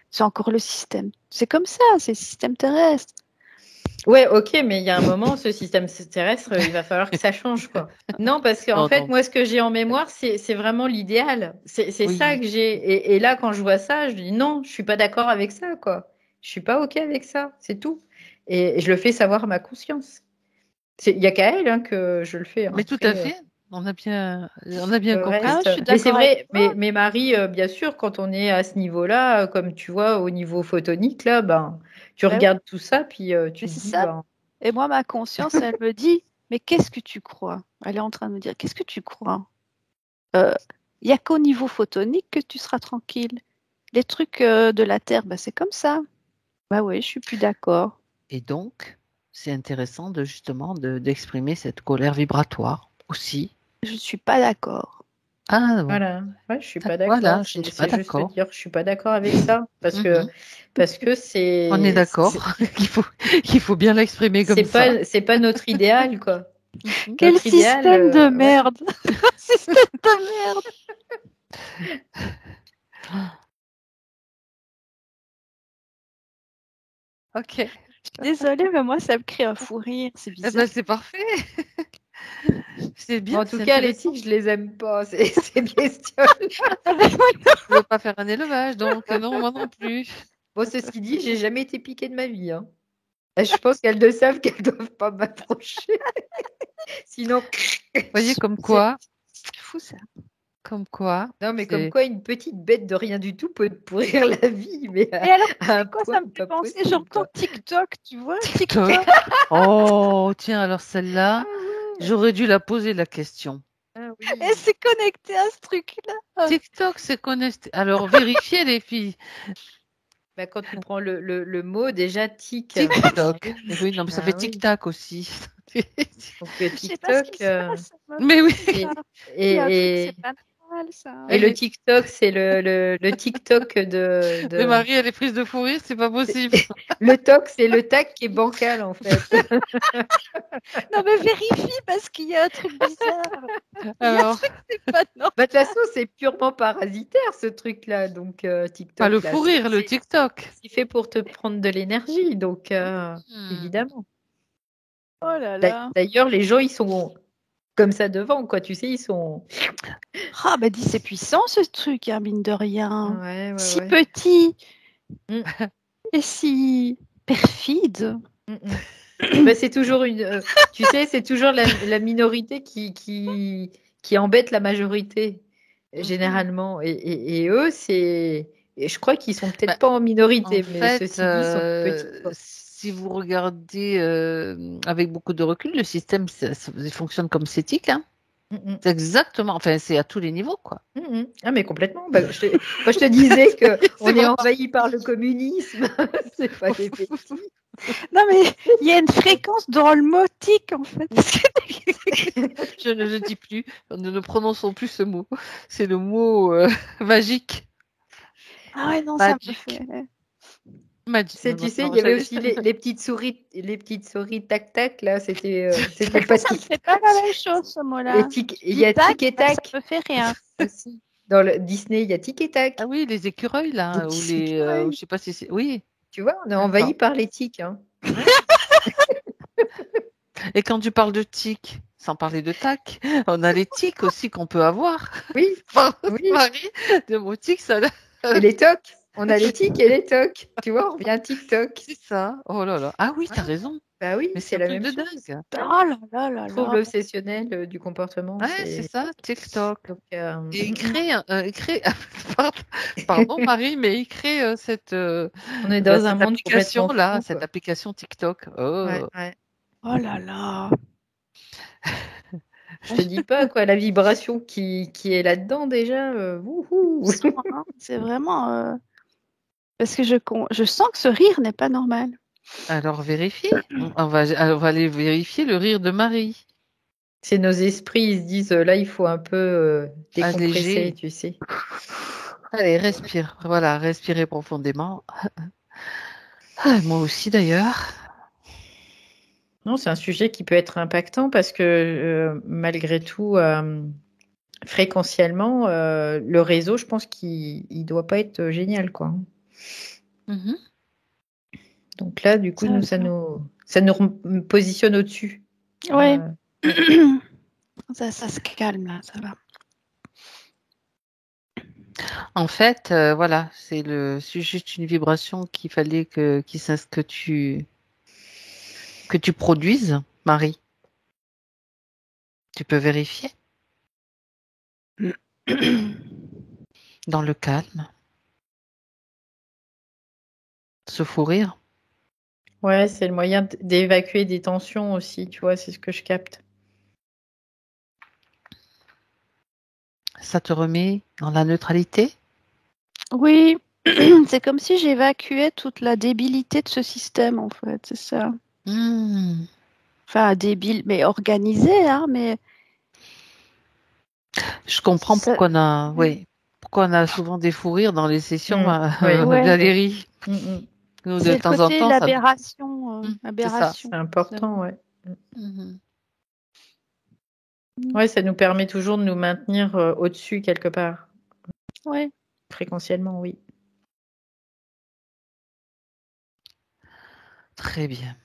c'est encore le système. C'est comme ça, c'est le système terrestre. Ouais, ok, mais il y a un moment, ce système terrestre, il va falloir que ça change, quoi. Non, parce qu'en fait, moi, ce que j'ai en mémoire, c'est vraiment l'idéal. C'est ça que j'ai. Et là, quand je vois ça, je dis non, je suis pas d'accord avec ça, quoi. Je suis pas ok avec ça, c'est tout. Et je le fais savoir à ma conscience. Il y a qu'à elle que je le fais. Mais tout à fait. On a bien compris. Je suis mais c'est d'accord vrai, mais Marie, bien sûr, quand on est à ce niveau-là, comme tu vois, au niveau photonique, là, tu regardes tout ça, puis tu te dis, ça. Et moi, ma conscience, elle me dit, mais qu'est-ce que tu crois? Elle est en train de me dire, qu'est-ce que tu crois? Il n'y a qu'au niveau photonique que tu seras tranquille. Les trucs de la Terre, c'est comme ça. Oui, je suis plus d'accord. Et donc, c'est intéressant d'exprimer cette colère vibratoire aussi. Je ne suis pas d'accord. Ah, bon. Voilà, ouais, je suis pas d'accord. Voilà, c'est juste te dire, je suis pas d'accord avec ça, parce que c'est. On est d'accord qu'il faut bien l'exprimer comme ça. C'est pas notre idéal, quoi. Quel système de merde. Système de merde. Ok. Désolée, mais moi, ça me crée un fou rire. C'est bizarre. C'est parfait. C'est bien. En tout cas, les tigres, je les aime pas. C'est bestiole. Je veux pas faire un élevage, donc non, moi non plus. Bon, ceci dit, j'ai jamais été piquée de ma vie. Hein. Je pense qu'elles le savent qu'elles doivent pas m'approcher. Sinon. Vous voyez, comme quoi. C'est fou, ça. Comme quoi. Non, mais comme quoi, une petite bête de rien du tout peut te pourrir la vie. Mais et alors, quoi, ça me fait penser, j'entends TikTok, tu vois, TikTok. Oh, tiens, alors celle-là, j'aurais dû la poser la question. Ah, oui. Elle s'est connectée à ce truc-là. TikTok s'est connecté. Alors, vérifiez les filles. Quand tu prends le mot, déjà, TikTok. Oui, non, mais ça fait tic-tac aussi. Donc, TikTok. Mais oui. Et c'est pas normal, ça. Et le TikTok, c'est le TikTok de. Mais Marie, elle est prise de fou rire, c'est pas possible. Le TOC, c'est le tac qui est bancal, en fait. Non, mais vérifie parce qu'il y a un truc bizarre. Alors, c'est pas de toute façon, c'est purement parasitaire, ce truc-là. Donc, TikTok. Pas le fou rire, le TikTok. C'est fait pour te prendre de l'énergie, donc évidemment. Oh là là. D'ailleurs, les gens, ils sont comme ça devant, quoi. Tu sais, ils sont. Ah, dis, c'est puissant ce truc, hein, mine de rien. Ouais, si petit et si perfide. C'est toujours une. Tu sais, c'est toujours la minorité qui embête la majorité, généralement. Et eux, c'est. Et je crois qu'ils sont peut-être pas en minorité, mais ceci dit, ils sont petits. Si vous regardez avec beaucoup de recul, le système ça fonctionne comme CETIC. Hein. C'est exactement, enfin, c'est à tous les niveaux, quoi. Ah, mais complètement. Je te disais qu'on est envahi par le communisme. C'est pas des petits. Non, mais il y a une fréquence dans le mot tic, en fait. Je ne le dis plus. Nous ne prononçons plus ce mot. C'est le mot magique. Ah ouais, non, magique. Ça me fait... Magique. Tu sais, il y avait aussi les petites souris tac-tac, là, c'était pas ça ne fait pas la même chose, ce mot-là. Il y a tic et tac. Ça me fait rien. Dans le Disney, il y a tic et tac. Ah oui, les écureuils, là, ou les... je sais pas si c'est... Oui. Tu vois, on est envahi par les tiques. Hein. Et quand tu parles de tiques, sans parler de tac, on a les tiques aussi qu'on peut avoir. Oui. Oui. Marie, de mots tiques, ça... Et les tocs. On a les tics et les tocs. Tu vois, on revient TikTok. C'est ça. Oh là là. Ah oui, t'as raison. Bah oui, mais c'est la même chose. Dingue. Oh là là là. Trouble obsessionnel du comportement. Ouais, c'est ça, TikTok. Donc, et il crée, pardon Marie, mais il crée cette. On est dans un monde application là, cette application TikTok. Oh. Ouais. Oh là là. Je te dis pas quoi, la vibration qui est là-dedans déjà. C'est vraiment. Parce que je sens que ce rire n'est pas normal. Alors vérifie. On va aller vérifier le rire de Marie. C'est nos esprits, ils se disent là il faut un peu décompresser, tu sais. Allez, respire. Voilà, respirez profondément. Moi aussi d'ailleurs. Non, c'est un sujet qui peut être impactant parce que malgré tout, fréquentiellement, le réseau, je pense qu'il ne doit pas être génial, quoi. Mhm. Donc là, du coup, ça nous positionne au-dessus. Ouais. Ça se calme, là, ça va. En fait, voilà, c'est juste une vibration qu'il fallait que tu produises, Marie. Tu peux vérifier dans le calme, se fou rire. Ouais, c'est le moyen d'évacuer des tensions aussi, tu vois, c'est ce que je capte. Ça te remet dans la neutralité? Oui, c'est comme si j'évacuais toute la débilité de ce système, en fait, c'est ça. Enfin, débile, mais organisé, hein, mais... Je comprends pourquoi on a souvent des fous rires dans les sessions Valérie. Nous, de c'est le temps en côté temps, l'aberration. c'est ça. C'est important, ouais. Mhm. Ouais, ça nous permet toujours de nous maintenir au-dessus quelque part. Ouais. Fréquentiellement, oui. Très bien.